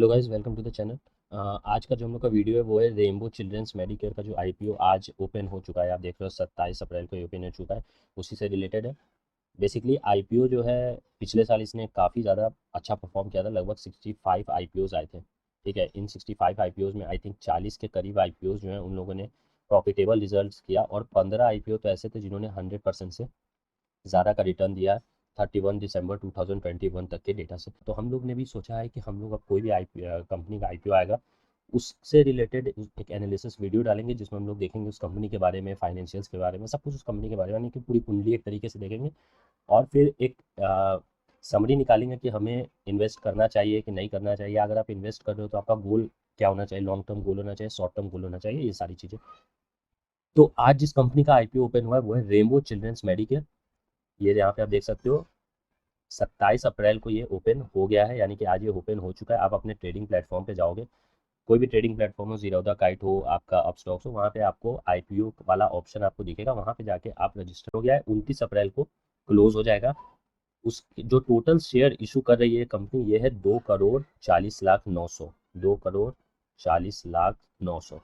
Hello guys, welcome to the channel. आज का जो हम लोग का वीडियो है वो है रेनबो चिल्ड्रंस मेडिकेयर का जो आईपीओ आज ओपन हो चुका है। आप देख रहे हो 27 अप्रैल को ओपन हो चुका है, उसी से रिलेटेड है। बेसिकली आईपीओ जो है पिछले साल इसने काफ़ी ज़्यादा अच्छा परफॉर्म किया था। लगभग 65 आईपीओज आए थे। ठीक है, इन 65 आईपीओज में आई थिंक 40 के करीब आईपीओज जो है उन लोगों ने प्रॉफिटेबल रिजल्ट्स किया, और 15 आईपीओ तो ऐसे थे जिन्होंने 100% से ज़्यादा का रिटर्न दिया 31 दिसंबर 2021 तक के डेटा से। तो हम लोग ने भी सोचा है कि हम लोग अब कोई भी कंपनी का आईपीओ आएगा उससे रिलेटेड एक एनालिसिस वीडियो डालेंगे, जिसमें हम लोग देखेंगे उस कंपनी के बारे में, फाइनेंशियल्स के बारे में, सब कुछ उस कंपनी के बारे में, यानी कि पूरी कुंडली एक तरीके से देखेंगे। और फिर एक समरी निकालेंगे कि हमें इन्वेस्ट करना चाहिए कि नहीं करना चाहिए। अगर आप इन्वेस्ट कर रहे हो तो आपका गोल क्या होना चाहिए, लॉन्ग टर्म गोल होना चाहिए, शॉर्ट टर्म गोल होना चाहिए, ये सारी चीज़ें। तो आज जिस कंपनी का आईपीओ ओपन हुआ है वो है रेनबो चिल्ड्रंस मेडिकेयर। ये यहाँ पे आप देख सकते हो 27 अप्रैल को ये ओपन हो गया है, यानी कि आज ये ओपन हो चुका है। आप अपने ट्रेडिंग प्लेटफॉर्म पे जाओगे, कोई भी ट्रेडिंग प्लेटफॉर्म हो, जीरोधा काइट हो, आपका अपस्टॉक्स हो, वहाँ पे आपको आईपीओ वाला ऑप्शन आपको दिखेगा। वहाँ पे जाके आप रजिस्टर हो गया है। 29 अप्रैल को क्लोज हो जाएगा। उस जो टोटल शेयर इशू कर रही है कंपनी, ये है 2,40,09,000। 2,40,09,000।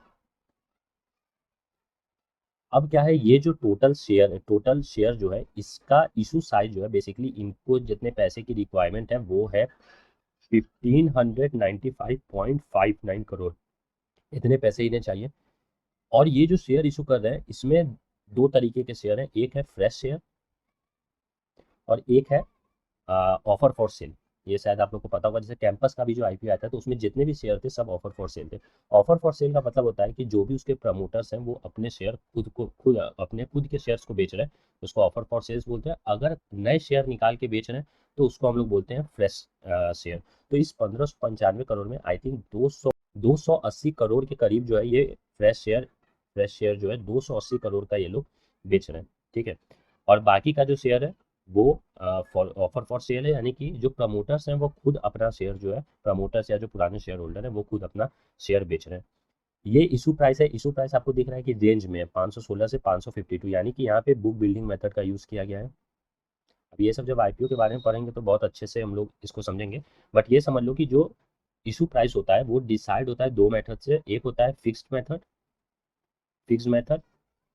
अब क्या है, ये जो टोटल शेयर जो है इसका इशू साइज जो है, बेसिकली इनको जितने पैसे की रिक्वायरमेंट है वो है 1595.59 करोड़। इतने पैसे इन्हें चाहिए। और ये जो शेयर इशू कर रहे हैं इसमें दो तरीके के शेयर हैं, एक है फ्रेश शेयर और एक है ऑफर फॉर सेल। ये शायद आप लोग को पता होगा, जैसे कैंपस का भी जो आईपीओ आया था तो उसमें जितने भी शेयर थे सब ऑफर फॉर सेल थे। ऑफर फॉर सेल का मतलब होता है कि जो भी उसके प्रमोटर्स हैं वो अपने शेयर अपने खुद के शेयर्स को बेच रहे हैं, उसको ऑफर फॉर सेल्स बोलते हैं। अगर नए शेयर निकाल के बेच रहे हैं तो उसको हम लोग बोलते हैं फ्रेश शेयर। तो इस 1595 करोड़ में आई थिंक 280 करोड़ के करीब जो है ये फ्रेश शेयर जो है 280 करोड़ का ये लोग बेच रहे हैं। ठीक है, और बाकी का जो शेयर है वो ऑफर फॉर सेल है, यानी कि जो प्रमोटर्स हैं वो खुद अपना शेयर जो है, प्रमोटर्स या जो पुराने शेयर होल्डर है वो खुद अपना शेयर बेच रहे हैं। ये इशू प्राइस है। इशू प्राइस आपको दिख रहा है कि रेंज में है 516 से 552, यानी कि यहाँ पे बुक बिल्डिंग मेथड का यूज़ किया गया है। अब ये सब जब आईपीओ के बारे में पढ़ेंगे तो बहुत अच्छे से हम लोग इसको समझेंगे। बट ये समझ लो कि जो इशू प्राइस होता है वो डिसाइड होता है दो मेथड से। एक होता है फिक्स्ड मेथड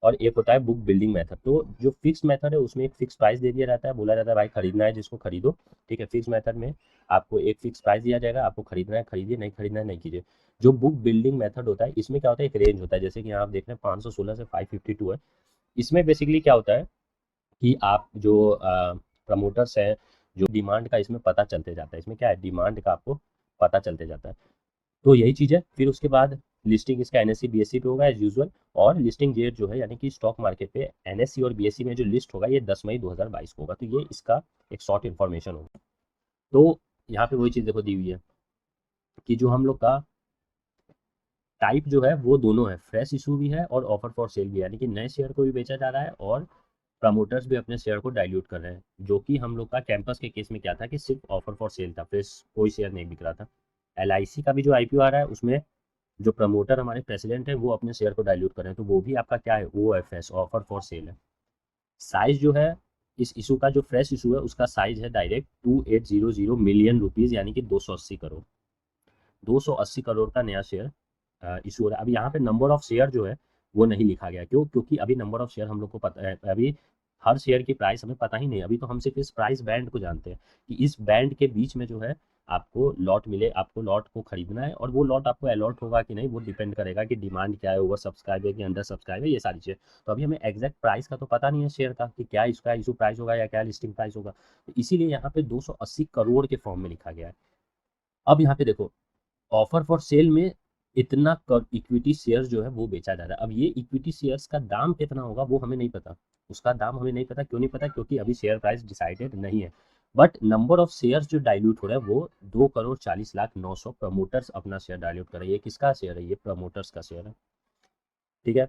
और एक होता है बुक बिल्डिंग मेथड। तो जो फिक्स मेथड है उसमें एक फिक्स प्राइस दे दिया जाता है, बोला जाता है भाई खरीदना है जिसको खरीदो। ठीक है, फिक्स मेथड में आपको एक फिक्स प्राइस दिया जाएगा, आपको खरीदना है खरीदिए, नहीं खरीदना है नहीं कीजिए। जो बुक बिल्डिंग मेथड होता है इसमें क्या होता है, एक रेंज होता है, जैसे कि यहाँ आप देख रहे हैं 516 से 552 है। इसमें बेसिकली क्या होता है कि आप जो प्रमोटर्स हैं, जो डिमांड का इसमें पता चलते जाता है। इसमें क्या है, डिमांड का आपको पता चलते जाता है। तो यही चीज़ है। फिर उसके बाद लिस्टिंग इसका एनएससी बीएससी पे होगा एज यूजुअल, और लिस्टिंग डेट जो है यानी कि स्टॉक मार्केट पे एनएससी और बीएससी में जो लिस्ट होगा ये 10 मई 2022 को होगा। तो ये इसका एक शॉर्ट इन्फॉर्मेशन होगा। तो यहाँ पे वही चीज़ देखो दी हुई है कि जो हम लोग का टाइप जो है वो दोनों है, फ्रेश इशू भी है और ऑफर फॉर सेल भी है, यानी कि नए शेयर को भी बेचा जा रहा है और प्रमोटर्स भी अपने शेयर को डाइल्यूट कर रहे हैं। जो कि हम लोग का कैंपस के केस में क्या था कि सिर्फ ऑफर फॉर सेल था, फ्रेश कोई शेयर नहीं बिक रहा था। एलआईसी का भी जो आईपीओ आ रहा है उसमें जो प्रमोटर हमारे प्रेसिडेंट है वो अपने शेयर को डाइल्यूट कर रहे हैं, तो वो भी आपका क्या है, O F S, offer for sale है। साइज जो है इस इशू का, जो फ्रेश इशू है उसका साइज है डायरेक्ट 2800 मिलियन रुपीज़, यानी कि 280 करोड़। 280 करोड़ का नया शेयर इशू हो रहा है। अभी यहाँ पे नंबर ऑफ शेयर जो है वो नहीं लिखा गया। क्यों? क्योंकि अभी नंबर ऑफ शेयर हम लोग को पता है, अभी हर शेयर की प्राइस हमें पता ही नहीं। अभी तो हम सिर्फ इस प्राइस बैंड को जानते हैं कि इस बैंड के बीच में जो है आपको लॉट मिले, आपको लॉट को खरीदना है, और वो लॉट आपको अलॉट होगा कि नहीं वो डिपेंड करेगा कि डिमांड क्या है, ओवर सब्सक्राइब है कि अंडर सब्सक्राइब है, ये सारी चीज़ें। तो अभी हमें एग्जैक्ट प्राइस का तो पता नहीं है शेयर का कि क्या इसका इशू प्राइस होगा या क्या लिस्टिंग प्राइस होगा। तो इसीलिए यहाँ पे 280 करोड़ के फॉर्म में लिखा गया है। अब यहाँ पे देखो, ऑफर फॉर सेल में इतना इक्विटी शेयर्स जो है वो बेचा जा रहा है। अब ये इक्विटी शेयर्स का दाम कितना होगा वो हमें नहीं पता। उसका दाम हमें नहीं पता। क्यों नहीं पता? क्योंकि अभी शेयर प्राइस डिसाइडेड नहीं है। बट नंबर ऑफ शेयर्स जो डाइल्यूट हो रहा है वो 2,40,09,000 प्रमोटर्स अपना शेयर डाइल्यूट कर रहे हैं। ये किसका शेयर है? ये प्रमोटर्स का शेयर है। ठीक है,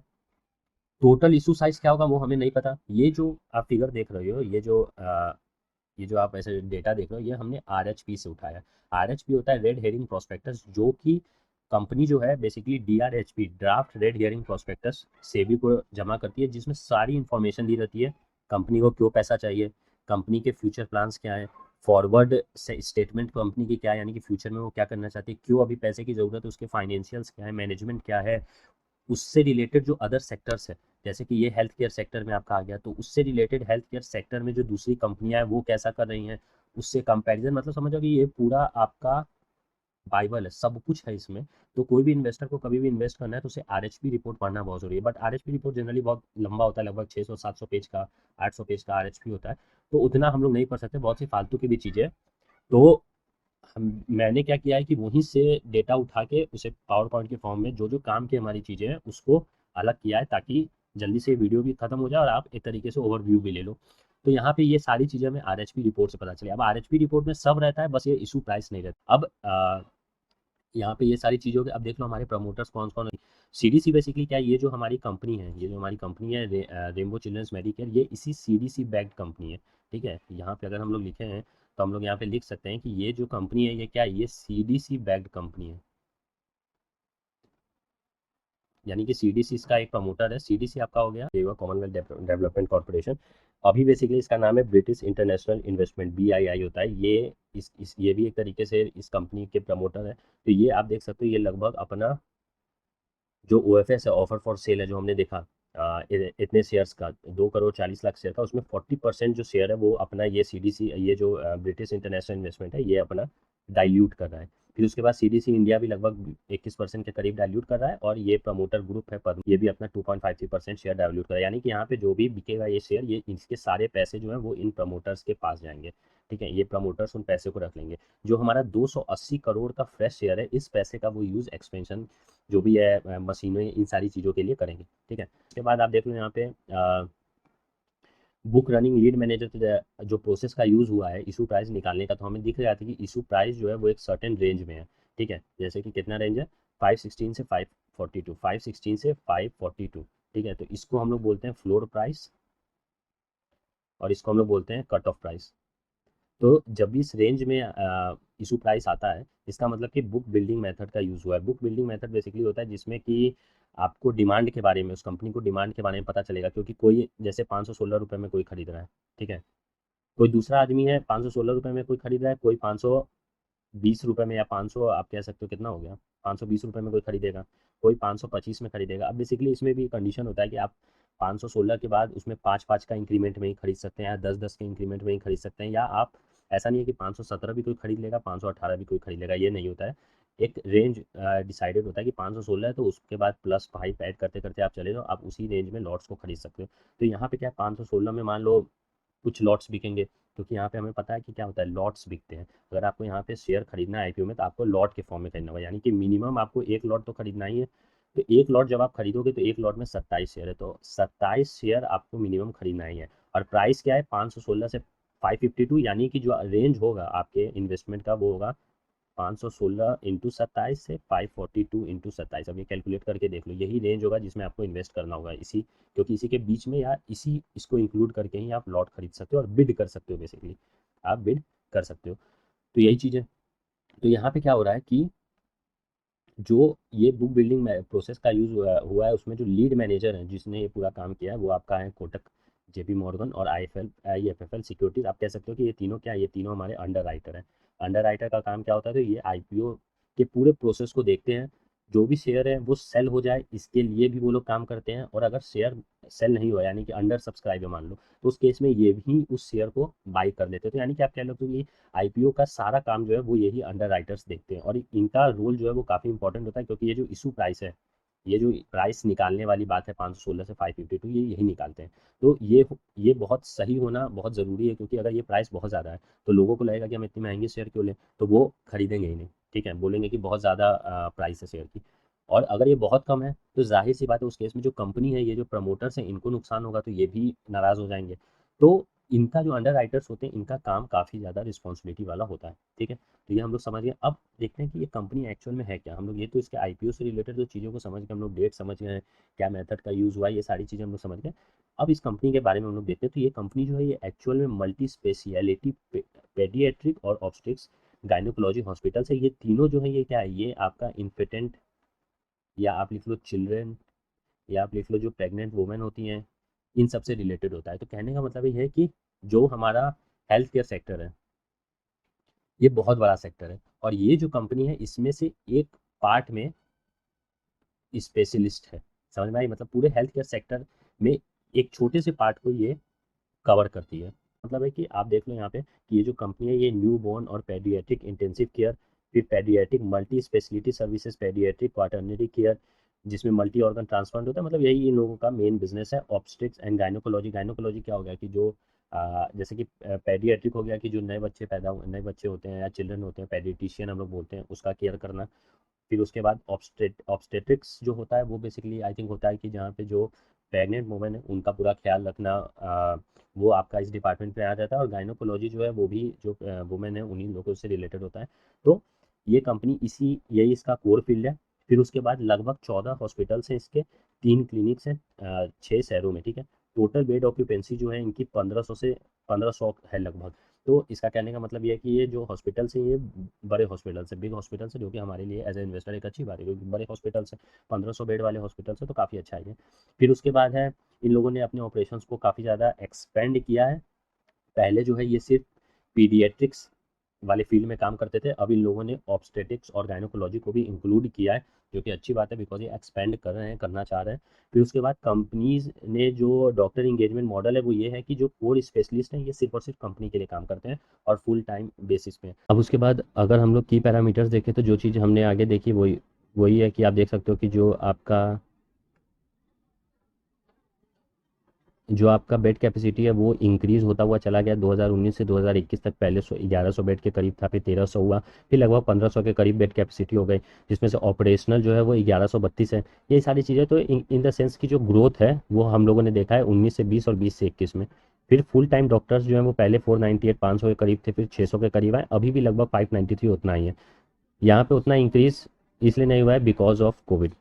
टोटल इशू साइज क्या होगा वो हमें नहीं पता। ये जो आप फिगर देख रहे हो, ये जो आप ऐसे डेटा देख रहे हो, ये हमने आरएचपी से उठाया। आरएचपी होता है रेड हेरिंग प्रोस्पेक्टस, जो कि कंपनी जो है basically DRHP, draft red herring prospectus, SEBI को जमा करती है, जिसमें सारी इन्फॉर्मेशन दी रहती है। कंपनी को क्यों पैसा चाहिए, कंपनी के फ्यूचर प्लान्स क्या है, फॉरवर्ड से स्टेटमेंट कंपनी की क्या है, यानी कि फ्यूचर में वो क्या करना चाहती है, क्यों अभी पैसे की ज़रूरत है, उसके फाइनेंशियल्स क्या है, मैनेजमेंट क्या है, उससे रिलेटेड जो अदर सेक्टर्स है, जैसे कि ये हेल्थ केयर सेक्टर में आपका आ गया, तो उससे रिलेटेड हेल्थ केयर सेक्टर में जो दूसरी कंपनियां हैं वो कैसा कर रही हैं, उससे कंपैरिजन, मतलब समझो कि ये पूरा आपका बाइबल है, सब कुछ है इसमें। तो कोई भी इन्वेस्टर को कभी भी इन्वेस्ट करना है तो उसे आरएचपी रिपोर्ट पढ़ना बहुत जरूरी है, बट आरएचपी रिपोर्ट जनरली बहुत लंबा होता है, लगभग 600-700 पेज का, 800 पेज का आरएचपी होता है, तो उतना हम लोग नहीं पढ़ सकते, बहुत सी फालतू की भी चीज़ें हैं। तो मैंने क्या किया है कि वहीं से डेटा उठा के उसे पावर पॉइंट के फॉर्म में जो जो काम की हमारी चीज़ें हैं उसको अलग किया है, ताकि जल्दी से वीडियो भी खत्म हो जाए और आप एक तरीके से ओवरव्यू भी ले लो। तो यहाँ पे ये सारी चीज़ें हमें आरएचपी रिपोर्ट से पता चली। अब आरएचपी रिपोर्ट में सब रहता है, बस ये इशू प्राइस नहीं रहता। अब यहाँ पे ये सारी चीज़ों के अब देख लो हमारे प्रमोटर्स कौन कौन है। सीडीसी बेसिकली क्या है, ये जो हमारी कंपनी है, ये जो हमारी कंपनी है रेनबो चिल्ड्रंस मेडिकेयर, ये इसी सीडीसी बैक्ड कंपनी है। ठीक है, यहाँ पे अगर हम लोग लिखे हैं तो हम लोग यहाँ पे लिख सकते हैं कि ये जो कंपनी है ये क्या है, ये सीडीसी बैक्ड कंपनी है, यानी कि सीडीसी इसका एक प्रमोटर है। सीडीसी आपका हो गया सेवा कॉमनवेल्थ डेवलपमेंट कॉर्पोरेशन। अभी बेसिकली इसका नाम है ब्रिटिश इंटरनेशनल इन्वेस्टमेंट, बीआईआई होता है ये। ये भी एक तरीके से इस कंपनी के प्रमोटर है। तो ये आप देख सकते हो, ये लगभग अपना जो ओएफएस है, ऑफर फॉर सेल है, जो हमने देखा इतने शेयर्स का, 2 करोड़ 40 लाख शेयर का, उसमें 40% जो शेयर है वो अपना ये सीडीसी, ये जो ब्रिटिश इंटरनेशनल इन्वेस्टमेंट है, ये अपना डाइल्यूट कर रहा है। फिर उसके बाद सीडीसी इंडिया भी लगभग 21% के करीब डाइल्यूट कर रहा है, और ये प्रमोटर ग्रुप है पद्म, ये भी अपना 2.53% शेयर डाइल्यूट कर रहा है। यानी कि यहाँ पे जो भी बिकेगा ये शेयर, ये इसके सारे पैसे जो है वो इन प्रमोटर्स के पास जाएंगे। ठीक है, ये प्रमोटर्स उन पैसे को रख लेंगे। जो हमारा 280 करोड़ का फ्रेश शेयर है, इस पैसे का वो यूज़ एक्सपेंशन जो भी है मशीनें, इन सारी चीज़ों के लिए करेंगे। ठीक है, उसके बाद आप देख लो यहाँ पे बुक रनिंग लीड मैनेजर, जो प्रोसेस का यूज़ हुआ है इशू प्राइस निकालने का, तो हमें दिख रहा था कि इशू प्राइस जो है वो एक सर्टेन रेंज में है। ठीक है, जैसे कि कितना रेंज है, 516 से 542, 516 से 542। ठीक है, तो इसको हम लोग बोलते हैं फ्लोर प्राइस, और इसको हम लोग बोलते हैं कट ऑफ प्राइस। तो जब भी इस रेंज में इशू प्राइस आता है, इसका मतलब कि बुक बिल्डिंग मेथड का यूज़ हुआ है। बुक बिल्डिंग मेथड बेसिकली होता है जिसमें कि आपको डिमांड के बारे में, उस कंपनी को डिमांड के बारे में पता चलेगा, क्योंकि कोई जैसे 516 रुपये में कोई खरीद रहा है, ठीक है, कोई दूसरा आदमी है 516 रुपये में कोई खरीद रहा है, कोई 520 रुपये में, या 500 आप कह सकते हो कितना हो गया, 520 रुपये में कोई खरीदेगा, कोई 525 में खरीदेगा। अब बेसिकली इसमें भी कंडीशन होता है कि आप 516 के बाद उसमें 5-5 का इंक्रीमेंट में ही खरीद सकते हैं, या 10-10 के इंक्रीमेंट में ही खरीद सकते हैं, या आप ऐसा नहीं है कि 517 भी कोई खरीद लेगा, 518 भी कोई खरीद लेगा, ये नहीं होता है। एक रेंज डिसाइडेड होता है कि 516 है, तो उसके बाद प्लस 5 ऐड करते करते आप चले जाओ, आप उसी रेंज में लॉट्स को खरीद सकते हो। तो यहाँ पे क्या है, 516 में मान लो कुछ लॉट्स बिकेंगे, क्योंकि यहाँ पे हमें पता है कि क्या होता है, लॉट्स बिकते हैं। अगर आपको यहाँ पे शेयर खरीदना है आईपीओ में, तो आपको लॉट के फॉर्म में खरीदना होगा, यानी कि मिनिमम आपको एक लॉट तो खरीदना ही है। तो एक लॉट जब आप खरीदोगे तो एक लॉट में 27 शेयर है, तो 27 शेयर आपको मिनिमम खरीदना ही है। और प्राइस क्या है, 516 से 552, यानी कि जो रेंज होगा आपके इन्वेस्टमेंट का वो होगा 516 × 27 से 542 × 27। अब ये कैलकुलेट करके देख लो, यही रेंज होगा जिसमें आपको इन्वेस्ट करना होगा, इसी, क्योंकि इसी के बीच में या इसी इसको इंक्लूड करके ही आप लॉट खरीद सकते हो और बिड कर सकते हो, बेसिकली आप बिड कर सकते हो। तो यही चीज़ है। तो यहाँ पे क्या हो रहा है कि जो ये बुक बिल्डिंग प्रोसेस का यूज़ हुआ है, उसमें जो लीड मैनेजर है जिसने ये पूरा काम किया है, वो आपका है कोटक, जेपी मॉर्गन और आईएफएफएल सिक्योरिटीज। आप कह सकते हो कि ये तीनों क्या है, ये तीनों हमारे अंडर राइटर हैं। अंडर राइटर का काम क्या होता है, तो ये आईपीओ के पूरे प्रोसेस को देखते हैं, जो भी शेयर है वो सेल हो जाए इसके लिए भी वो लोग काम करते हैं, और अगर शेयर सेल नहीं हुआ, यानी कि अंडर सब्सक्राइब है मान लो, तो उस केस में ये भी उस शेयर को बाई कर देते हैं। तो यानी कि आप कह लो तो ये आईपीओ का सारा काम जो है वो यही अंडर राइटर्स देखते हैं, और इनका रोल जो है वो काफ़ी इंपॉर्टेंट होता है, क्योंकि ये जो इशू प्राइस है, ये जो प्राइस निकालने वाली बात है 516 से 552, ये यही निकालते हैं। तो ये बहुत सही होना बहुत ज़रूरी है, क्योंकि अगर ये प्राइस बहुत ज़्यादा है तो लोगों को लगेगा कि हम इतनी महंगी शेयर क्यों लें, तो वो खरीदेंगे ही नहीं। ठीक है, बोलेंगे कि बहुत ज़्यादा प्राइस है शेयर की। और अगर ये बहुत कम है तो जाहिर सी बात है, उस केस में जो कंपनी है, ये जो प्रमोटर्स हैं, इनको नुकसान होगा, तो ये भी नाराज़ हो जाएंगे। तो इनका जो अंडर राइटर्स होते हैं, इनका काम काफ़ी ज़्यादा रिस्पॉन्सिबिलिटी वाला होता है। ठीक है, तो ये हम लोग समझ गए। अब देखते हैं कि ये कंपनी एक्चुअल में है क्या। हम लोग ये तो इसके आईपीओ से रिलेटेड जो चीज़ों को समझ गए, हम लोग डेट समझ गए हैं, क्या मेथड का यूज़ हुआ है, ये सारी चीज़ें हम लोग समझ गए। अब इस कंपनी के बारे में हम लोग देखते हैं। तो ये कंपनी जो है ये एक्चुअल में मल्टी स्पेशियलिटी पेडियाट्रिक और ऑब्स्टेट्रिक्स गायनोकोलॉजी हॉस्पिटल्स है। ये तीनों जो है ये क्या है, ये आपका इन्फेटेंट, या आप लिख लो चिल्ड्रेन, या आप लिख लो जो प्रेग्नेंट वुमेन होती हैं, इन सब से रिलेटेड होता है। तो कहने का मतलब ये है कि जो हमारा हेल्थ केयर सेक्टर है, ये बहुत बड़ा सेक्टर है और ये जो कंपनी है इसमें से एक पार्ट में स्पेशलिस्ट है। समझ में आई? मतलब पूरे हेल्थ केयर सेक्टर में एक छोटे से पार्ट को ये कवर करती है। मतलब है कि आप देख लो यहाँ पे कि ये जो कंपनी है ये न्यू बॉर्न और पेडियाट्रिक इंटेंसिव केयर, फिर paediatric multi speciality services, paediatric quaternary care जिसमें मल्टी ऑर्गन ट्रांसप्लांट होता है, मतलब यही इन लोगों का मेन बिजनेस है। ऑब्स्टिक्स एंड गायनोकोलॉजी, गायनोकोलॉजी क्या हो गया कि जो जैसे कि पेडियाट्रिक हो गया कि जो नए बच्चे होते हैं या चिल्ड्रन होते हैं, पेडियाट्रिशियन हम लोग बोलते हैं, उसका केयर करना। फिर उसके बाद ऑब्स्टेट्रिक्स जो होता है वो बेसिकली आई थिंक होता है कि जहाँ पे जो प्रेग्नेंट वुमेन है उनका पूरा ख्याल रखना, वो आपका इस डिपार्टमेंट में आ जाता है। और गायनोकोलॉजी जो है वो भी जो वुमेन है उन्हीं लोगों से रिलेटेड होता है। तो ये कंपनी इसी यही इसका कोर फील्ड है। फिर उसके बाद लगभग 14 हॉस्पिटल्स हैं इसके, 3 क्लिनिक्स हैं 6 शहरों में, ठीक है। टोटल बेड ऑक्यूपेंसी जो है इनकी 1500 है लगभग। तो इसका कहने का मतलब ये है कि ये जो हॉस्पिटल्स हैं ये बड़े हॉस्पिटल्स हैं, बिग हॉस्पिटल्स हैं, जो कि हमारे लिए एज ए इन्वेस्टर एक अच्छी बात है क्योंकि बड़े हॉस्पिटल्स हैं, 1500 बेड वाले हॉस्पिटल्स हैं तो काफ़ी अच्छा है। फिर उसके बाद है इन लोगों ने अपने ऑपरेशंस को काफ़ी ज़्यादा एक्सपेंड किया है। पहले जो है ये सिर्फ पीडियाट्रिक्स वाले फील्ड में काम करते थे, अब इन लोगों ने ऑब्स्टेटिक्स और गायनोकोलॉजी को भी इंक्लूड किया है, जो कि अच्छी बात है बिकॉज ये एक्सपेंड कर रहे हैं, करना चाह रहे हैं। फिर उसके बाद कंपनीज ने जो डॉक्टर इंगेजमेंट मॉडल है वो ये है कि जो कोर स्पेशलिस्ट हैं ये सिर्फ और सिर्फ कंपनी के लिए काम करते हैं और फुल टाइम बेसिस पे। अब उसके बाद अगर हम लोग की पैरामीटर्स देखें तो जो चीज़ हमने आगे देखी वही वही है कि आप देख सकते हो कि जो आपका बेड कैपेसिटी है वो इंक्रीज होता हुआ चला गया 2019 से 2021 तक। पहले 1100 बेड के करीब था, फिर 1300 हुआ, फिर लगभग 1500 के करीब बेड कैपेसिटी हो गई, जिसमें से ऑपरेशनल जो है वो 1132 है। ये सारी चीज़ें तो इन द सेंस की जो ग्रोथ है वो हम लोगों ने देखा है 19 से 20 और 20 से 21 में। फिर फुल टाइम डॉक्टर्स जो है वो पहले 498 500 के करीब थे, फिर 600 के करीब आए, अभी भी लगभग 593 उतना ही है। यहाँ पे उतना इंक्रीज इसलिए नहीं हुआ है बिकॉज ऑफ कोविड।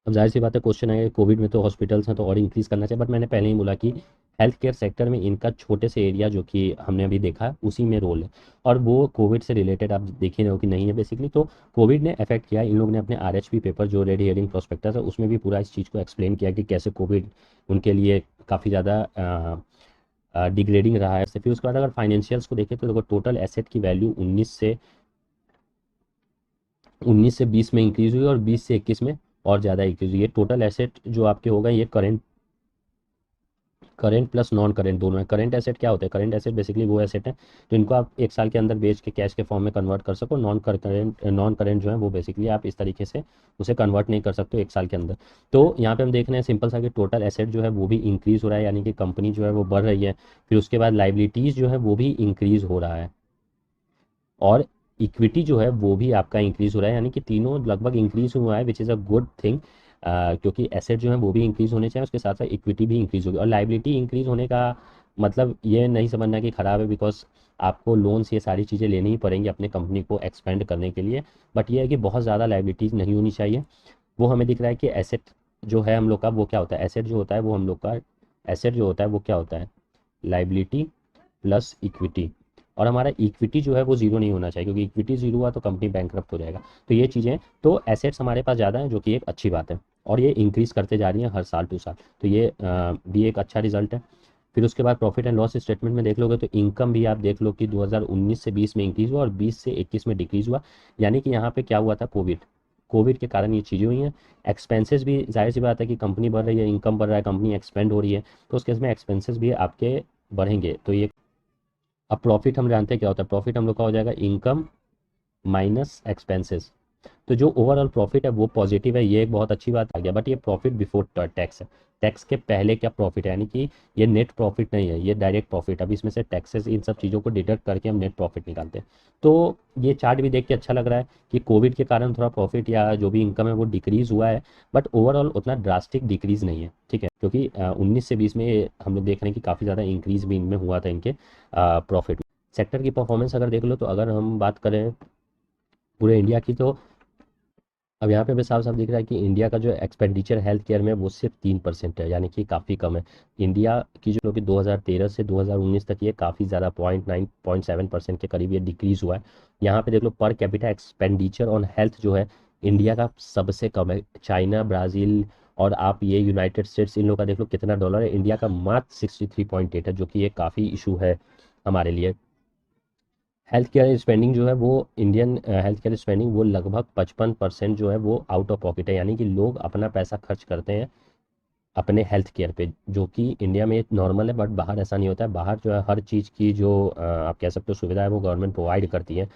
अब जाहिर सी बात है क्वेश्चन आएगा कोविड में तो हॉस्पिटल्स हैं तो और इंक्रीज़ करना चाहिए, बट मैंने पहले ही बोला कि हेल्थ केयर सेक्टर में इनका छोटे से एरिया जो कि हमने अभी देखा है उसी में रोल है, और वो कोविड से रिलेटेड आप देख ही रहे हो कि नहीं है बेसिकली। तो कोविड ने अफेक्ट किया। इन लोग ने अपने आरएचपी पेपर जो रेड हेयरिंग प्रोस्पेक्टस है उसमें भी पूरा इस चीज़ को एक्सप्लेन किया कि कैसे कोविड उनके लिए काफ़ी ज़्यादा डिग्रेडिंग रहा है। फिर उसके बाद अगर फाइनेंशियल्स को देखें तो देखो टोटल एसेट की वैल्यू 19 से 20 में इंक्रीज हुई और 20 से 21 में और ज़्यादा इंक्रीज हुई। ये टोटल एसेट जो आपके होगा ये current current plus non current दोनों है। करंट एसेट क्या होता है? करंट एसेट बेसिकली वो एसेट है तो इनको आप एक साल के अंदर बेच के कैश के फॉर्म में कन्वर्ट कर सको। नॉन करंट जो है वो बेसिकली आप इस तरीके से उसे कन्वर्ट नहीं कर सकते एक साल के अंदर। तो यहाँ पे हम देख रहे हैं सिंपल सा कि टोटल एसेट जो है वो भी इंक्रीज हो रहा है, यानी कि कंपनी जो है वो बढ़ रही है। फिर उसके बाद लाइबिलिटीज़ जो है वो भी इंक्रीज हो रहा है, और इक्विटी जो है वो भी आपका इंक्रीज हो रहा है, यानी कि तीनों लगभग इंक्रीज हुआ है, which is a good thing. क्योंकि एसेट जो है वो भी इंक्रीज होने चाहिए, उसके साथ साथ इक्विटी भी इंक्रीज होगी। और लाइबिलिटी इंक्रीज होने का मतलब ये नहीं समझना कि खराब है, बिकॉज आपको लोन्स ये सारी चीज़ें लेनी ही पड़ेंगी अपने कंपनी को एक्सपेंड करने के लिए। बट ये है कि बहुत ज़्यादा लाइबिलिटीज़ नहीं होनी चाहिए। वो हमें दिख रहा है कि एसेट जो है हम लोग का वो क्या होता है, एसेट जो होता है वो हम लोग का एसेट जो होता है वो क्या होता है, लाइबिलिटी प्लस इक्विटी। और हमारा इक्विटी जो है वो जीरो नहीं होना चाहिए, क्योंकि इक्विटी जीरो हुआ तो कंपनी बैंकरप्ट हो जाएगा। तो ये चीज़ें, तो एसेट्स हमारे पास ज़्यादा है जो कि एक अच्छी बात है, और ये इंक्रीज़ करते जा रही हैं हर साल टू साल, तो ये भी एक अच्छा रिजल्ट है। फिर उसके बाद प्रॉफिट एंड लॉस स्टेटमेंट में देख लोगे तो इनकम भी आप देख लो कि 2019 से 20 में इंक्रीज़ हुआ और 20 से 21 में डिक्रीज़ हुआ। यानी कि यहाँ पे क्या हुआ था, कोविड के कारण ये चीज़ें हुई हैं। एक्सपेंसेस भी जाहिर सी बात है कि कंपनी बढ़ रही है, इनकम बढ़ रहा है, कंपनी एक्सपेंड हो रही है, तो उस केस में एक्सपेंसेस भी आपके बढ़ेंगे। तो ये अब प्रॉफिट हम जानते हैं क्या होता है, प्रॉफिट हम लोग का हो जाएगा इनकम माइनस एक्सपेंसेस। तो जो ओवरऑल प्रॉफिट है वो पॉजिटिव है, ये एक बहुत अच्छी बात आ गया। बट ये प्रॉफिट बिफोर टैक्स है, टैक्स के पहले क्या प्रॉफिट है, यानी कि ये नेट प्रॉफिट नहीं है, ये डायरेक्ट प्रॉफिट। अब इसमें से टैक्सेस इन सब चीज़ों को डिडक्ट करके हम नेट प्रॉफिट निकालते हैं। तो ये चार्ट भी देख के अच्छा लग रहा है कि कोविड के कारण थोड़ा प्रॉफिट या जो भी इनकम है वो डिक्रीज़ हुआ है, बट ओवरऑल उतना ड्रास्टिक डिक्रीज़ नहीं है, ठीक है। क्योंकि 19 से 20 में हम लोग देख रहे हैं कि काफ़ी ज़्यादा इंक्रीज़ भी इनमें हुआ था इनके प्रॉफिट। सेक्टर की परफॉर्मेंस अगर देख लो तो अगर हम बात करें पूरे इंडिया की, तो अब यहाँ पे भी साफ साफ दिख रहा है कि इंडिया का जो एक्सपेंडिचर हेल्थ केयर में वो सिर्फ 3% है, यानी कि काफ़ी कम है। इंडिया की जो कि 2013 से 2019 तक ये काफ़ी ज़्यादा 0.7% के करीब ये डिक्रीज़ हुआ है। यहाँ पे देख लो per capita expenditure on health जो है इंडिया का सबसे कम है। चाइना, ब्राज़ील और आप ये यूनाइटेड स्टेट्स, इन लोगों का देख लो कितना डॉलर है, इंडिया का मात्र 63.8 है, जो कि ये काफ़ी इशू है हमारे लिए। हेल्थ केयर स्पेंडिंग जो है वो इंडियन हेल्थ केयर स्पेंडिंग वो लगभग 55% जो है वो आउट ऑफ पॉकेट है, यानी कि लोग अपना पैसा खर्च करते हैं अपने हेल्थ केयर पे, जो कि इंडिया में नॉर्मल है, बट बाहर ऐसा नहीं होता है। बाहर जो है हर चीज़ की जो आप कह सकते हो सुविधा है वो गवर्नमेंट प्रोवाइड करती है।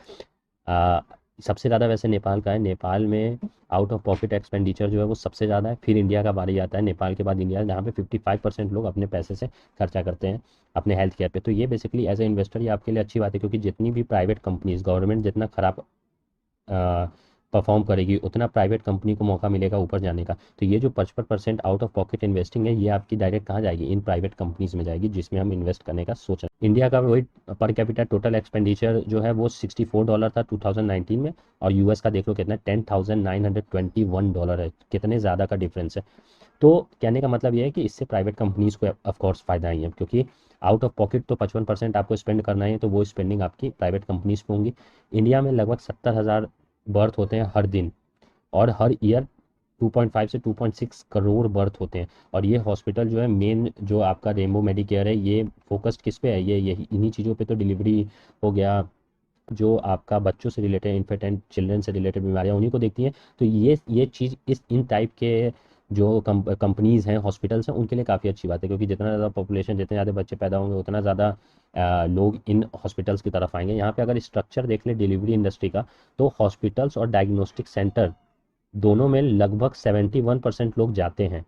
अ, सबसे ज़्यादा वैसे नेपाल का है। नेपाल में आउट ऑफ पॉकेट एक्सपेंडिचर जो है वो सबसे ज़्यादा है, फिर इंडिया का बारी आता है, नेपाल के बाद इंडिया, जहाँ पे 55% लोग अपने पैसे से खर्चा करते हैं अपने हेल्थ केयर पे। तो ये बेसिकली एज ए इन्वेस्टर ये आपके लिए अच्छी बात है, क्योंकि जितनी भी प्राइवेट कंपनीज, गवर्नमेंट जितना खराब परफॉर्म करेगी उतना प्राइवेट कंपनी को मौका मिलेगा ऊपर जाने का। तो ये जो 55% आउट ऑफ पॉकेट इन्वेस्टिंग है ये आपकी डायरेक्ट कहाँ जाएगी, इन प्राइवेट कंपनीज में जाएगी, जिसमें हम इन्वेस्ट करने का सोच रहे हैं। इंडिया का वही पर कैपिटा टोटल एक्सपेंडिचर जो है वो $64 था 2019 में, और यूएस का देख लो कितना, $10,921 है। कितने ज़्यादा का डिफरेंस है। तो कहने का मतलब ये है कि इससे प्राइवेट कंपनीज को ऑफकोर्स फ़ायदा ही है, क्योंकि आउट ऑफ पॉकेट तो 55% आपको स्पेंड करना है, तो वो स्पेंडिंग आपकी प्राइवेट कंपनीज पे होंगी। इंडिया में लगभग 70,000 बर्थ होते हैं हर दिन, और हर ईयर 2.5 से 2.6 करोड़ बर्थ होते हैं। और ये हॉस्पिटल जो है मेन, जो आपका रेमबो मेडिकेयर है, ये फोकस्ड किस पे है, ये यही इन्हीं चीज़ों पे, तो डिलीवरी हो गया, जो आपका बच्चों से रिलेटेड, इन्फेंट एंड चिल्ड्रन से रिलेटेड बीमारियां उन्हीं को देखती हैं। तो ये चीज़ इस इन टाइप के जो कंपनीज़ हैं, हॉस्पिटल्स हैं, उनके लिए काफ़ी अच्छी बात है, क्योंकि जितना ज़्यादा पॉपुलेशन, जितने ज़्यादा बच्चे पैदा होंगे उतना ज़्यादा लोग इन हॉस्पिटल्स की तरफ आएंगे। यहाँ पे अगर स्ट्रक्चर देख ले डिलीवरी इंडस्ट्री का, तो हॉस्पिटल्स और डायग्नोस्टिक सेंटर दोनों में लगभग 71% लोग जाते हैं।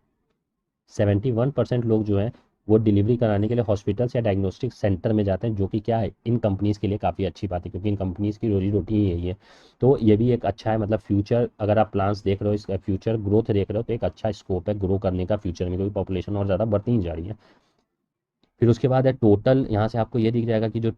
71% लोग जो हैं वो डिलीवरी कराने के लिए हॉस्पिटल्स या डायग्नोस्टिक सेंटर में जाते हैं, जो कि क्या है, इन कंपनीज़ के लिए काफ़ी अच्छी बात है, क्योंकि इन कंपनीज़ की रोजी रोटी ही यही है। तो ये भी एक अच्छा है, मतलब फ्यूचर अगर आप प्लान्स देख रहे हो, इसका फ्यूचर ग्रोथ देख रहे हो, तो एक अच्छा स्कोप है ग्रो करने का फ्यूचर में, क्योंकि पॉपुलेशन और ज़्यादा बढ़ती ही जा रही है। फिर उसके बाद है टोटल, यहाँ से आपको ये दिख जाएगा कि जो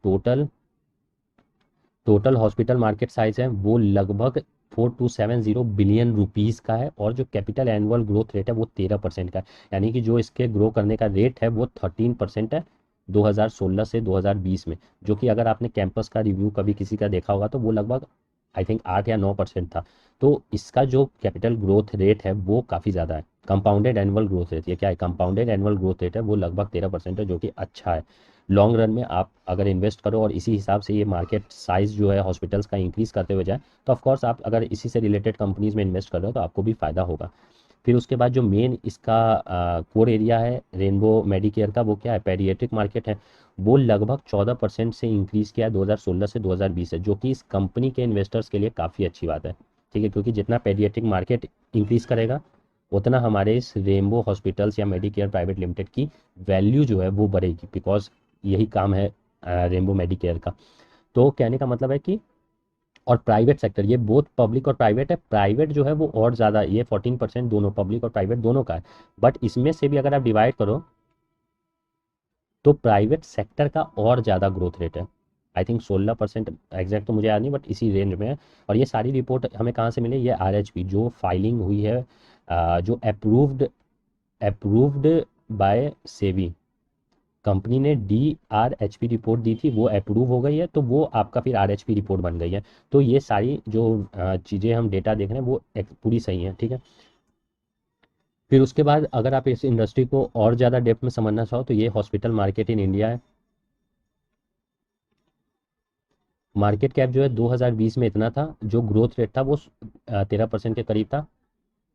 टोटल हॉस्पिटल मार्केट साइज है वो लगभग 4270 बिलियन रुपीज़ का है, और जो कैपिटल एनुअल ग्रोथ रेट है वो 13% का है। यानी कि जो इसके ग्रो करने का रेट है वो 13% है 2016 से 2020 में, जो कि अगर आपने कैंपस का रिव्यू कभी किसी का देखा होगा तो वो लगभग आई थिंक 8 या 9% था। तो इसका जो कैपिटल ग्रोथ रेट है वो काफ़ी ज़्यादा है। कंपाउंडेड एनुअल ग्रोथ रेट, ये क्या है, कंपाउंडेड एनुअल ग्रोथ रेट है, वो लगभग 13% है, जो कि अच्छा है। लॉन्ग रन में आप अगर इन्वेस्ट करो और इसी हिसाब से ये मार्केट साइज जो है हॉस्पिटल्स का इंक्रीज़ करते हुए जाए, तो ऑफकोर्स आप अगर इसी से रिलेटेड कंपनीज में इन्वेस्ट कर रहे हो तो आपको भी फ़ायदा होगा। फिर उसके बाद जो मेन इसका कोर एरिया है रेनबो मेडिकेयर का, वो क्या है, पेडियाट्रिक मार्केट है। वो लगभग 14% से इंक्रीज़ किया है 2016 से 2020 है, जो कि इस कंपनी के इन्वेस्टर्स के लिए काफ़ी अच्छी बात है। ठीक है, क्योंकि जितना पेडियाट्रिक मार्केट इंक्रीज़ करेगा उतना हमारे इस रेनबो हॉस्पिटल्स या मेडिकेयर प्राइवेट लिमिटेड की वैल्यू जो है वो बढ़ेगी, बिकॉज यही काम है रेनबो मेडिकेयर का। तो कहने का मतलब है कि, और प्राइवेट सेक्टर, ये बोथ पब्लिक और प्राइवेट है। प्राइवेट जो है वो और ज़्यादा, ये 14% दोनों पब्लिक और प्राइवेट दोनों का है। बट इसमें से भी अगर आप डिवाइड करो तो प्राइवेट सेक्टर का और ज़्यादा ग्रोथ रेट है। आई थिंक 16%, एग्जैक्ट तो मुझे याद नहीं, बट इसी रेंज में है। और ये सारी रिपोर्ट हमें कहाँ से मिली, ये RHP जो फाइलिंग हुई है, जो अप्रूव्ड बाय सेबी, कंपनी ने DRHP रिपोर्ट दी थी, वो अप्रूव हो गई है, तो वो आपका फिर RHP रिपोर्ट बन गई है। तो ये सारी जो चीज़ें हम डेटा देख रहे हैं वो पूरी सही है। ठीक है, फिर उसके बाद अगर आप इस इंडस्ट्री को और ज़्यादा डेप्थ में समझना चाहो तो ये हॉस्पिटल मार्केट इन इंडिया है। मार्केट कैप जो है 2020 में इतना था, जो ग्रोथ रेट था वो 13% के करीब था।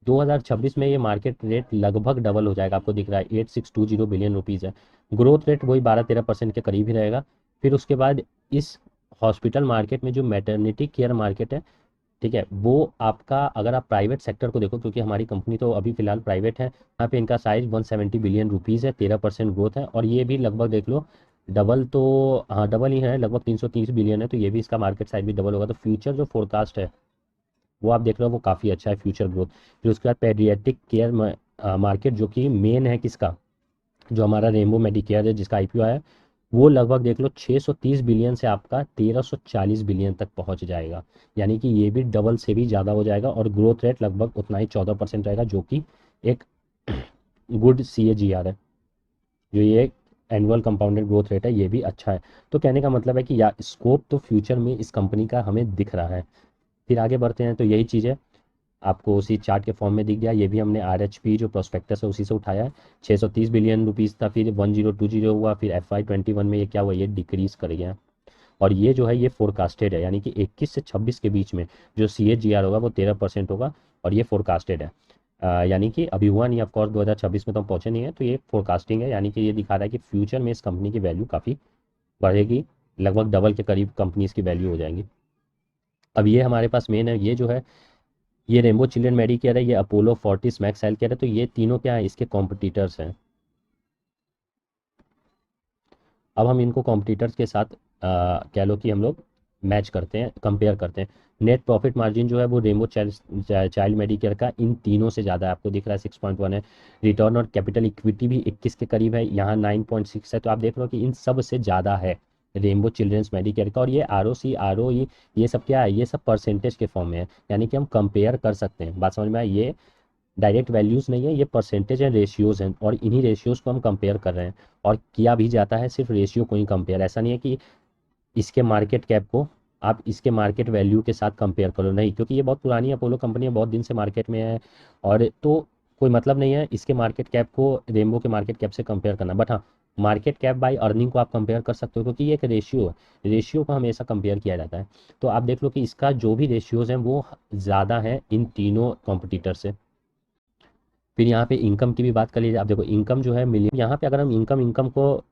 2026 में ये मार्केट रेट लगभग डबल हो जाएगा, आपको दिख रहा है 8620 बिलियन रुपीज़ है। ग्रोथ रेट वही 12-13% के करीब ही रहेगा। फिर उसके बाद इस हॉस्पिटल मार्केट में जो मैटरनिटी केयर मार्केट है, ठीक है, वो आपका, अगर आप प्राइवेट सेक्टर को देखो, क्योंकि हमारी कंपनी तो अभी फिलहाल प्राइवेट है, यहाँ पे इनका साइज 170 बिलियन रुपीज़ है, 13% ग्रोथ है। और ये भी लगभग देख लो डबल, तो हाँ डबल ही है, लगभग 330 बिलियन है, तो ये भी इसका मार्केट साइज भी डबल होगा। तो फ्यूचर जो फोरकास्ट है वो आप देख रहे हो वो काफ़ी अच्छा है, फ्यूचर ग्रोथ। फिर उसके बाद पेडियाट्रिक केयर मार्केट, जो कि मेन है किसका, जो हमारा रेनबो मेडिकेयर है जिसका IPO आया है, वो लगभग देख लो 630 बिलियन से आपका 1340 बिलियन तक पहुंच जाएगा। यानी कि ये भी डबल से भी ज़्यादा हो जाएगा, और ग्रोथ रेट लगभग उतना ही 14% रहेगा, जो कि एक गुड CAGR है। जो ये एनुअल कंपाउंडेड ग्रोथ रेट है ये भी अच्छा है। तो कहने का मतलब है कि या स्कोप तो फ्यूचर में इस कंपनी का हमें दिख रहा है। फिर आगे बढ़ते हैं, तो यही चीज़ है, आपको उसी चार्ट के फॉर्म में दिख गया। ये भी हमने RHP जो प्रोस्पेक्टस है उसी से उठाया है। 630 बिलियन रुपीज़ था, फिर 1020 हुआ, फिर FY21 में ये क्या हुआ, ये डिक्रीज कर गया। और ये जो है ये फोरकास्टेड है, यानी कि 21 से 26 के बीच में जो CAGR होगा वो 13% होगा, और ये फोरकास्टेड है। यानी कि अभी हुआ नहीं, ऑफकोर्स 2026 में तो हम पहुंचे नहीं है, तो ये फोरकास्टिंग है, यानी कि ये दिखा रहा है कि फ्यूचर में इस कंपनी की वैल्यू काफ़ी बढ़ेगी, लगभग डबल के करीब कंपनीज की वैल्यू हो जाएंगी। अब ये हमारे पास मेन है, ये जो है ये रेमबो चिल्ड्रन मेडिकेयर है, ये Apollo, Fortis, max health care है, तो ये तीनों क्या है, इसके कॉम्पिटिटर्स हैं। अब हम इनको कॉम्पिटिटर्स के साथ कह लो कि हम लोग मैच करते हैं, कंपेयर करते हैं। नेट प्रॉफिट मार्जिन जो है वो रेमबो चाइल्ड मेडिकेयर का इन तीनों से ज़्यादा है, आपको दिख रहा है 6.1 है। रिटर्न और कैपिटल इक्विटी भी 21 के करीब है, यहाँ 9.6 है, तो आप देख लो कि इन सब से ज़्यादा है रेमबो चिल्ड्रंस मेडिकेयर का। और ये ROC ROE ये सब क्या है, ये सब परसेंटेज के फॉर्म में है, यानी कि हम कंपेयर कर सकते हैं। बात समझ में आई? ये डायरेक्ट वैल्यूज़ नहीं है, ये परसेंटेज है, रेशियोज़ हैं, और इन्हीं रेशियोज़ को हम कंपेयर कर रहे हैं। और किया भी जाता है सिर्फ रेशियो को ही कंपेयर, ऐसा नहीं है कि इसके मार्केट कैप को आप इसके मार्केट वैल्यू के साथ कंपेयर करो, नहीं, क्योंकि ये बहुत पुरानी अपोलो कंपनी है, बहुत दिन से मार्केट में है, और तो कोई मतलब नहीं है इसके मार्केट कैप को रेमबो के मार्केट कैप से कंपेयर करना। बट हाँ, मार्केट कैप बाय अर्निंग को आप कंपेयर कर सकते हो, क्योंकि ये एक रेशियो है, रेशियो को हमेशा कंपेयर किया जाता है। तो आप देख लो कि इसका जो भी रेशियोज़ हैं वो ज़्यादा है इन तीनों कॉम्पिटिटर से। फिर यहाँ पे इनकम की भी बात कर लीजिए, आप देखो इनकम जो है मिलियन, यहाँ पे अगर हम इनकम इनकम को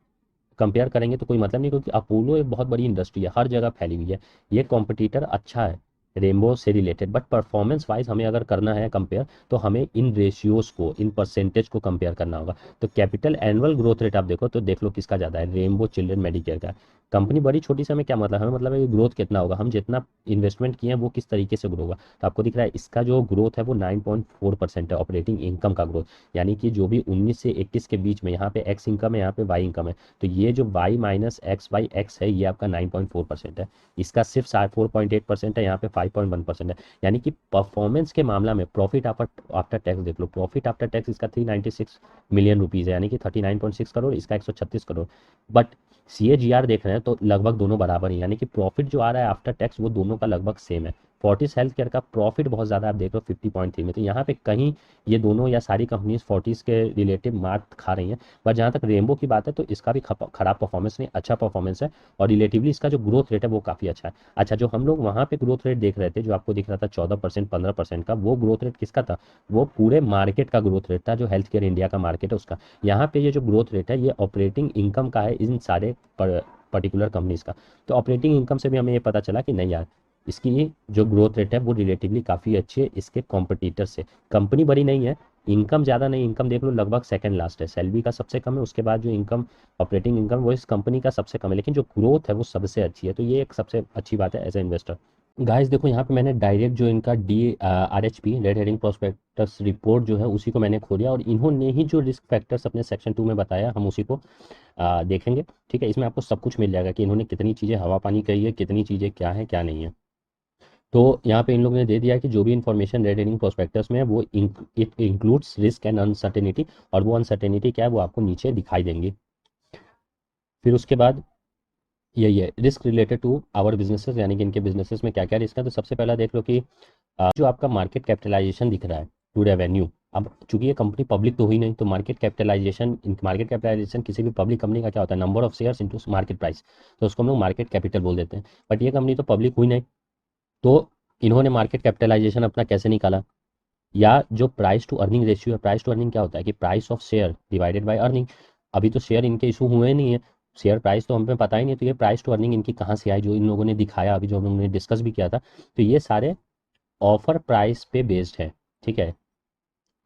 कंपेयर करेंगे तो कोई मतलब नहीं, क्योंकि अपोलो एक बहुत बड़ी इंडस्ट्री है, हर जगह फैली हुई है, ये कॉम्पिटिटर अच्छा है रेमबो से रिलेटेड। बट परफॉर्मेंस वाइज हमें अगर करना है कंपेयर, तो हमें इन रेशियोज को, इन परसेंटेज को कंपेयर करना होगा। तो कैपिटल एनुअल ग्रोथ रेट आप देखो, तो देख लो किसका ज़्यादा है, रेमबो चिल्ड्रन मेडिकेयर का। कंपनी बड़ी छोटी से हमें क्या मतलब, हमें मतलब है कि ग्रोथ कितना होगा, हम जितना इन्वेस्टमेंट किए हैं वो किस तरीके से ग्रो होगा। तो आपको दिख रहा है इसका जो ग्रोथ है वो 9.4% है, ऑपरेटिंग इनकम का ग्रोथ, यानी कि जो भी 19 से 21 के बीच में, यहाँ पे एक्स इनकम है, यहाँ पे वाई इनकम है, तो ये जो y minus x by x है ये आपका 9.4% है, इसका सिर्फ 4.8% है, यहाँ पे 5.1% है। यानी कि परफॉर्मेंस के मामला में प्रॉफिट आफ्टर टैक्स देख लो, प्रॉफिट आफ्टर टैक्स इसका 396 मिलियन रुपीज़ है, यानी कि 39.6 करोड़, इसका 136 करोड़। बट CAGR देख रहे हैं तो लगभग दोनों बराबर ही, यानी कि प्रॉफिट जो आ रहा है आफ्टर टैक्स वो दोनों का लगभग सेम है। फोर्टिस हेल्थ केयर का प्रॉफिट बहुत ज़्यादा, आप देख लो 50.3 में, तो यहाँ पे कहीं ये दोनों या सारी कंपनीज फोर्टिस के रिलेटिव मार्क खा रही हैं। बट जहाँ तक रेमबो की बात है तो इसका भी खराब परफॉर्मेंस नहीं, अच्छा परफॉर्मेंस है, और रिलेटिवली इसका जो ग्रोथ रेट है वो काफ़ी अच्छा है। अच्छा, जो हम लोग वहाँ पे ग्रोथ रेट देख रहे थे, जो आपको दिख रहा था 14% 15% का, वो ग्रोथ रेट किसका था, वो पूरे मार्केट का ग्रोथ रेट था, जो हेल्थ केयर इंडिया का मार्केट है उसका। यहाँ पे ये जो ग्रोथ रेट है ये ऑपरेटिंग इनकम का है इन सारे पर्टिकुलर कंपनीज का। तो ऑपरेटिंग इनकम से भी हमें ये पता चला कि नहीं यार, इसकी जो ग्रोथ रेट है वो रिलेटिवली काफ़ी अच्छी है इसके कॉम्पिटिटर से। कंपनी बड़ी नहीं है, इनकम ज़्यादा नहीं, इनकम देख लो लगभग सेकंड लास्ट है, सेल्वी का सबसे कम है, उसके बाद जो इनकम, ऑपरेटिंग इनकम वो इस कंपनी का सबसे कम है, लेकिन जो ग्रोथ है वो सबसे अच्छी है, तो ये एक सबसे अच्छी बात है एज ए इन्वेस्टर। गाइस देखो यहाँ पे मैंने डायरेक्ट जो इनका RHP red herring prospectus report जो है उसी को मैंने खोला, और इन्होंने ही जो रिस्क फैक्टर्स अपने सेक्शन 2 में बताया हम उसी को देखेंगे। ठीक है, इसमें आपको सब कुछ मिल जाएगा कि इन्होंने कितनी चीज़ें हवा पानी कही है, कितनी चीज़ें क्या है क्या नहीं है। तो यहाँ पे इन लोगों ने दे दिया कि जो भी इन्फॉर्मेशन रेड हेरिंग प्रोस्पेक्टस में है वो it includes risk and uncertainty, और वो अनसर्टेनिटी क्या है वो आपको नीचे दिखाई देंगी। फिर उसके बाद यही है risk related to our businesses, यानी कि इनके बिजनेसेस में क्या क्या रिस्क है। तो सबसे पहला देख लो कि जो आपका मार्केट कैपिटलाइजेशन दिख रहा है टू रेवेन्यू, अब चूंकि ये कंपनी पब्लिक तो हुई नहीं, तो मार्केट कैपिटलाइजेशन किसी भी पब्लिक कंपनी का क्या होता है, number of shares into market price, तो उसको हम लोग मार्केट कैपिटल बोल देते हैं। बट ये कंपनी तो पब्लिक हुई नहीं, तो इन्होंने मार्केट कैपिटलाइजेशन अपना कैसे निकाला, या जो प्राइस टू अर्निंग रेशियो है, प्राइस टू अर्निंग क्या होता है कि price of share divided by earning. अभी तो शेयर इनके इशू हुए नहीं है, शेयर प्राइस तो हमें पता ही नहीं, तो ये प्राइस टू अर्निंग इनकी कहाँ से आई, जो इन लोगों ने दिखाया अभी, जो हम लोगों ने डिस्कस भी किया था, तो ये सारे ऑफर प्राइस पे बेस्ड है। ठीक है,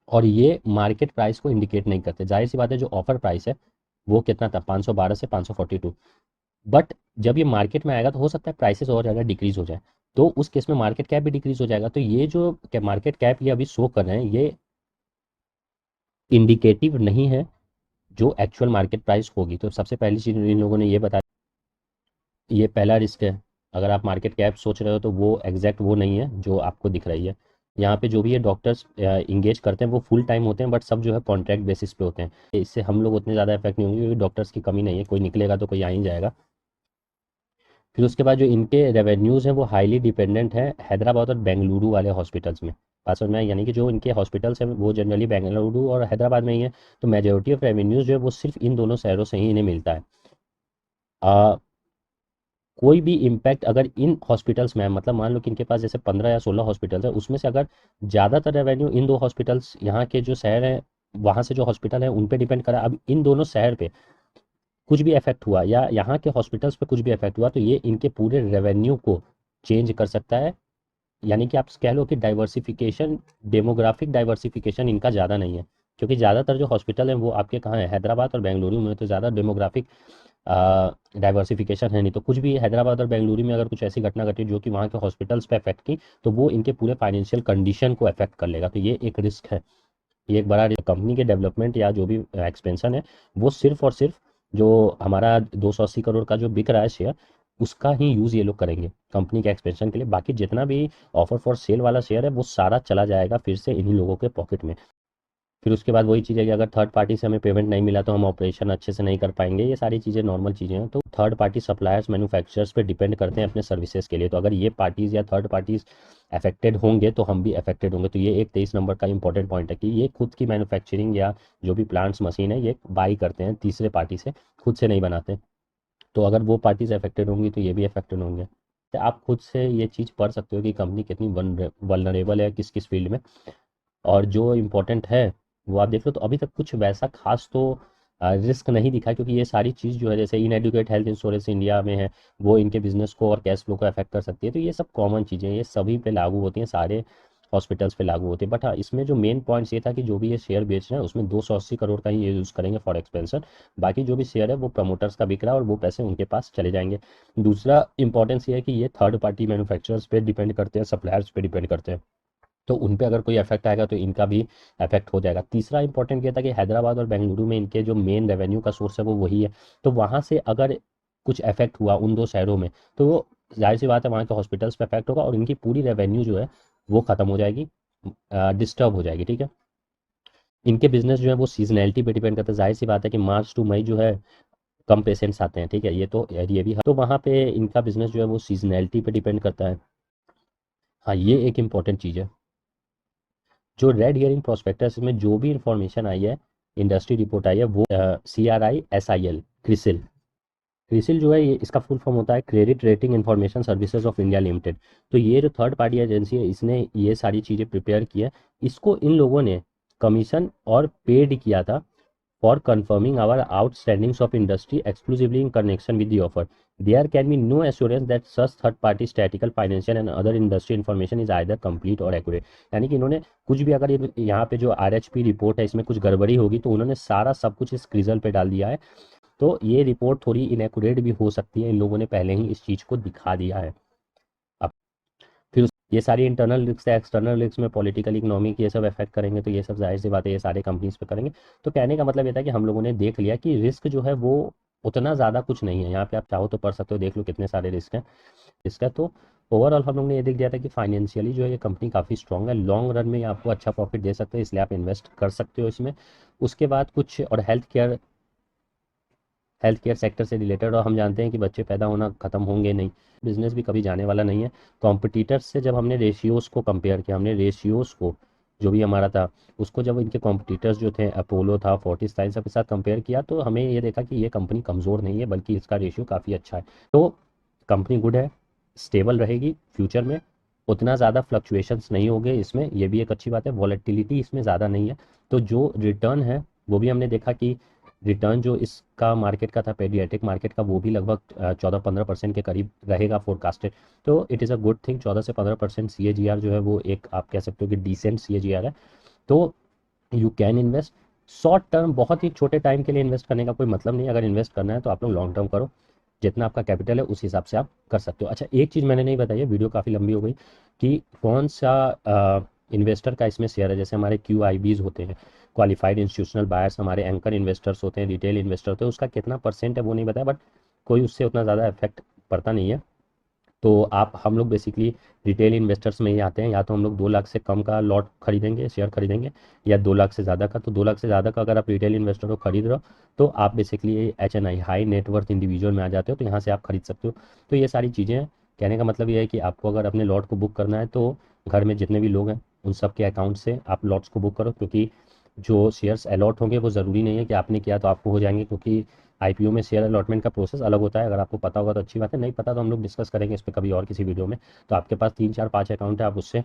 और ये मार्केट प्राइस को इंडिकेट नहीं करते, जाहिर सी बात है, जो ऑफर प्राइस है वो कितना था, 512 से 542। बट जब ये मार्केट में आएगा तो हो सकता है प्राइसेस और ज़्यादा डिक्रीज हो जाए, तो उस केस में मार्केट कैप भी डिक्रीज हो जाएगा। तो ये जो मार्केट कैप ये अभी शो कर रहे हैं, ये इंडिकेटिव नहीं है जो एक्चुअल मार्केट प्राइस होगी। तो सबसे पहली चीज़ इन लोगों ने ये बताया, ये पहला रिस्क है। अगर आप मार्केट कैप सोच रहे हो तो वो एग्जैक्ट वो नहीं है जो आपको दिख रही है। यहाँ पे जो भी ये डॉक्टर्स इंगेज करते हैं वो फुल टाइम होते हैं, बट सब जो है कॉन्ट्रैक्ट बेसिस पे होते हैं, इससे हम लोग उतने ज़्यादा इफेक्ट नहीं होंगे, क्योंकि डॉक्टर्स की कमी नहीं है, कोई निकलेगा तो कोई आ ही जाएगा। फिर उसके बाद जो इनके रेवेन्यूज़ हैं वो हाईली डिपेंडेंट है हैदराबाद और बेंगलुरु वाले हॉस्पिटल्स में। बात समझ में आई? यानी कि जो इनके हॉस्पिटल्स हैं वो जनरली बेंगलुरु और हैदराबाद में ही है, तो मेजोरिटी ऑफ रेवेन्यूज़ जो है वो सिर्फ इन दोनों शहरों से ही इन्हें मिलता है। कोई भी इम्पैक्ट अगर इन हॉस्पिटल्स में है, मतलब मान लो कि इनके पास जैसे 15 या 16 हॉस्पिटल्स है, उसमें से अगर ज़्यादातर रेवेन्यू इन दो हॉस्पिटल्स यहाँ के जो शहर हैं वहाँ से जो हॉस्पिटल है उन पे डिपेंड करा, अब इन दोनों शहर पे कुछ भी इफेक्ट हुआ या यहाँ के हॉस्पिटल्स पे कुछ भी इफेक्ट हुआ तो ये इनके पूरे रेवेन्यू को चेंज कर सकता है। यानी कि आप कह लो कि डाइवर्सिफिकेशन, डेमोग्राफिक डाइवर्सिफिकेशन इनका ज़्यादा नहीं है, क्योंकि ज़्यादातर जो हॉस्पिटल हैं वो आपके कहाँ है, हैदराबाद और बेंगलुरु में, तो ज़्यादा डेमोग्राफिक डाइवर्सिफिकेशन है नहीं। तो कुछ भी हैदराबाद और बेंगलुरु में अगर कुछ ऐसी घटना घटी जो कि वहाँ के हॉस्पिटल्स पे अफेक्ट की, तो वो इनके पूरे फाइनेंशियल कंडीशन को अफेक्ट कर लेगा। तो ये एक रिस्क है, ये एक बड़ा कंपनी के डेवलपमेंट या जो भी एक्सपेंशन है वो सिर्फ और सिर्फ जो हमारा 280 करोड़ का जो बिक रहा है शेयर, उसका ही यूज़ ये लोग करेंगे कंपनी के एक्सपेंशन के लिए। बाकी जितना भी ऑफर फॉर सेल वाला शेयर है वो सारा चला जाएगा फिर से इन्हीं लोगों के पॉकेट में। फिर उसके बाद वही चीज़ है कि अगर थर्ड पार्टी से हमें पेमेंट नहीं मिला तो हम ऑपरेशन अच्छे से नहीं कर पाएंगे। ये सारी चीज़ें नॉर्मल चीज़ें हैं। तो थर्ड पार्टी सप्लायर्स मैन्युफैक्चरर्स पे डिपेंड करते हैं अपने सर्विसेज के लिए। तो अगर ये पार्टीज़ या थर्ड पार्टीज़ अफेक्टेड होंगे तो हम भी अफेक्टेड होंगे। तो ये एक 23 नंबर का इंपॉर्टेंट पॉइंट है कि ये खुद की मैन्युफैक्चरिंग या जो भी प्लांट्स मशीन है ये बाई करते हैं तीसरे पार्टी से, खुद से नहीं बनाते। तो अगर वो पार्टीज अफेक्टेड होंगी तो ये भी अफेक्टेड होंगे। तो आप खुद से ये चीज़ पढ़ सकते हो कि कंपनी कितनी वल्नरेबल है किस किस फील्ड में। और जो इम्पोर्टेंट है वो आप देख लो। तो अभी तक कुछ वैसा खास तो रिस्क नहीं दिखा, क्योंकि ये सारी चीज़ जो है जैसे इनएडुकेट हेल्थ इंश्योरेंस इंडिया में है वो इनके बिजनेस को और कैश फ्लो को अफेक्ट कर सकती है। तो ये सब कॉमन चीज़ें, ये सभी पे लागू होती हैं, सारे हॉस्पिटल्स पे लागू होते हैं। बट हाँ, इसमें जो मेन पॉइंट्स ये था कि जो भी ये शेयर बेच रहे हैं उसमें 280 करोड़ का ही ये यूज़ करेंगे फॉर एक्सपेंशन। बाकी जो भी शेयर है वो प्रमोटर्स का बिक रहा है और वो पैसे उनके पास चले जाएंगे। दूसरा इंपॉर्टेंस ये है कि ये थर्ड पार्टी मैन्युफैक्चरर्स पे डिपेंड करते हैं, सप्लायर्स पे डिपेंड करते हैं। तो उन पे अगर कोई इफेक्ट आएगा तो इनका भी इफेक्ट हो जाएगा। तीसरा इंपॉर्टेंट ये था कि हैदराबाद और बेंगलुरु में इनके जो मेन रेवेन्यू का सोर्स है वो वही है। तो वहाँ से अगर कुछ इफेक्ट हुआ उन दो शहरों में तो वो जाहिर सी बात है वहाँ के हॉस्पिटल्स पे इफेक्ट होगा और इनकी पूरी रेवेन्यू जो है वो खत्म हो जाएगी, डिस्टर्ब हो जाएगी। ठीक है, इनके बिजनेस जो है वो सीजनैलिटी पे डिपेंड करता है। जाहिर सी बात है कि मार्च टू मई जो है कम पेशेंट्स आते हैं। ठीक है, ये भी है। तो वहाँ पे इनका बिजनेस जो है वो सीजनैलिटी पे डिपेंड करता है। हाँ, ये एक इंपॉर्टेंट चीज़ है। जो रेड हियरिंग प्रोस्पेक्टस में जो भी इंफॉर्मेशन आई है, इंडस्ट्री रिपोर्ट आई है, वो CRISIL, क्रिसिल। क्रिसिल जो है ये इसका फुल फॉर्म होता है credit rating information services of India limited. तो ये जो थर्ड पार्टी एजेंसी है इसने ये सारी चीज़ें प्रिपेयर की है। इसको इन लोगों ने कमीशन और पेड किया था for confirming our outstandings of industry exclusively in connection with the offer. There can be no assurance that such third-party statistical, financial and other industry information is either complete or accurate. यानी कि इन्होंने कुछ भी अगर यहाँ पे जो RHP report है इसमें कुछ गड़बड़ी होगी तो उन्होंने सारा सब कुछ इस क्रिजल पे डाल दिया है। तो ये रिपोर्ट थोड़ी इनएक्यूरेट भी हो सकती है, इन लोगों ने पहले ही इस चीज़ को दिखा दिया है। फिर ये सारी इंटरनल रिस्क है, एक्सटर्नल रिस्क में पॉलिटिकल इकोनॉमिक ये सब इफेक्ट करेंगे। तो ये सब जाहिर सी बात है ये सारे कंपनीज पे करेंगे। तो कहने का मतलब ये था कि हम लोगों ने देख लिया कि रिस्क जो है वो उतना ज़्यादा कुछ नहीं है। यहाँ पे आप चाहो तो पढ़ सकते हो, देख लो कितने सारे रिस्क हैं इसका। तो ओवरऑल हम लोग ने ये देख दिया था कि फाइनेंशियली जो है ये कंपनी काफ़ी स्ट्रॉन्ग है, लॉन्ग रन में ये आपको अच्छा प्रॉफिट दे सकते हैं, इसलिए आप इन्वेस्ट कर सकते हो इसमें। उसके बाद कुछ और हेल्थ केयर सेक्टर से रिलेटेड, और हम जानते हैं कि बच्चे पैदा होना ख़त्म होंगे नहीं, बिजनेस भी कभी जाने वाला नहीं है। कॉम्पिटिटर्स से जब हमने रेशियोज़ को कंपेयर किया, हमने रेशियोज़ को जो भी हमारा था उसको जब इनके कॉम्पिटिटर्स जो थे अपोलो था, फोर्टिस था, इन सब के साथ कंपेयर किया तो हमें ये देखा कि ये कंपनी कमज़ोर नहीं है बल्कि इसका रेशियो काफ़ी अच्छा है। तो कंपनी गुड है, स्टेबल रहेगी फ्यूचर में, उतना ज़्यादा फ्लक्चुएशंस नहीं होंगे इसमें, ये भी एक अच्छी बात है। वॉलेटिलिटी इसमें ज़्यादा नहीं है। तो जो रिटर्न है वो भी हमने देखा कि रिटर्न जो इसका मार्केट का था, पेडियाट्रिक मार्केट का, वो भी लगभग 14-15% के करीब रहेगा फोरकास्टेड। तो it is a good thing. 14 से 15% CAGR जो है वो एक आप कह सकते हो कि डिसेंट CAGR है। तो you can invest short term, बहुत ही छोटे टाइम के लिए इन्वेस्ट करने का कोई मतलब नहीं। अगर इन्वेस्ट करना है तो आप लोग लॉन्ग टर्म करो, जितना आपका कैपिटल है उस हिसाब से आप कर सकते हो। अच्छा, एक चीज़ मैंने नहीं बताई है, वीडियो काफ़ी लंबी हो गई, कि कौन सा इन्वेस्टर का इसमें शेयर है। जैसे हमारे QIBs होते हैं, क्वालिफाइड इंस्टीट्यूशनल बायर्स, हमारे एंकर इन्वेस्टर्स होते हैं, रिटेल इन्वेस्टर होते हैं, उसका कितना परसेंट है वो नहीं बताया, बट कोई उससे उतना ज़्यादा इफेक्ट पड़ता नहीं है। तो आप हम लोग बेसिकली रिटेल इन्वेस्टर्स में ही आते हैं। या तो हम लोग 2 लाख से कम का लॉट खरीदेंगे, शेयर खरीदेंगे, या 2 लाख से ज़्यादा का। तो 2 लाख से ज़्यादा का अगर आप रिटेल इन्वेस्टर को खरीद रहे हो तो आप basically HNI, high net worth individual में आ जाते हो, तो यहाँ से आप खरीद सकते हो। तो ये सारी चीज़ें हैं। कहने का मतलब ये है कि आपको अगर अपने लॉट को बुक करना है तो घर में जितने भी लोग हैं उन सब के अकाउंट से आप लॉट्स को बुक करो, क्योंकि जो शेयर्स अलॉट होंगे वो ज़रूरी नहीं है कि आपने किया तो आपको हो जाएंगे, क्योंकि आईपीओ में शेयर अलॉटमेंट का प्रोसेस अलग होता है। अगर आपको पता होगा तो अच्छी बात है, नहीं पता तो हम लोग डिस्कस करेंगे इस पर कभी और किसी वीडियो में। तो आपके पास 3 4 5 अकाउंट है, आप उससे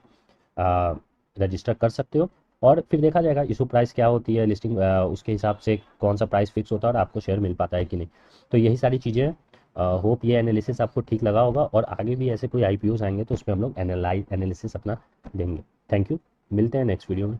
रजिस्टर कर सकते हो, और फिर देखा जाएगा इशू प्राइस क्या होती है, लिस्टिंग उसके हिसाब से कौन सा प्राइस फिक्स होता है और आपको शेयर मिल पाता है कि नहीं। तो यही सारी चीज़ें हैं। होप ये एनालिसिस आपको ठीक लगा होगा, और आगे भी ऐसे कोई आईपीओस आएंगे तो उसमें हम लोग एनालिसिस अपना देंगे। थैंक यू, मिलते हैं नेक्स्ट वीडियो में।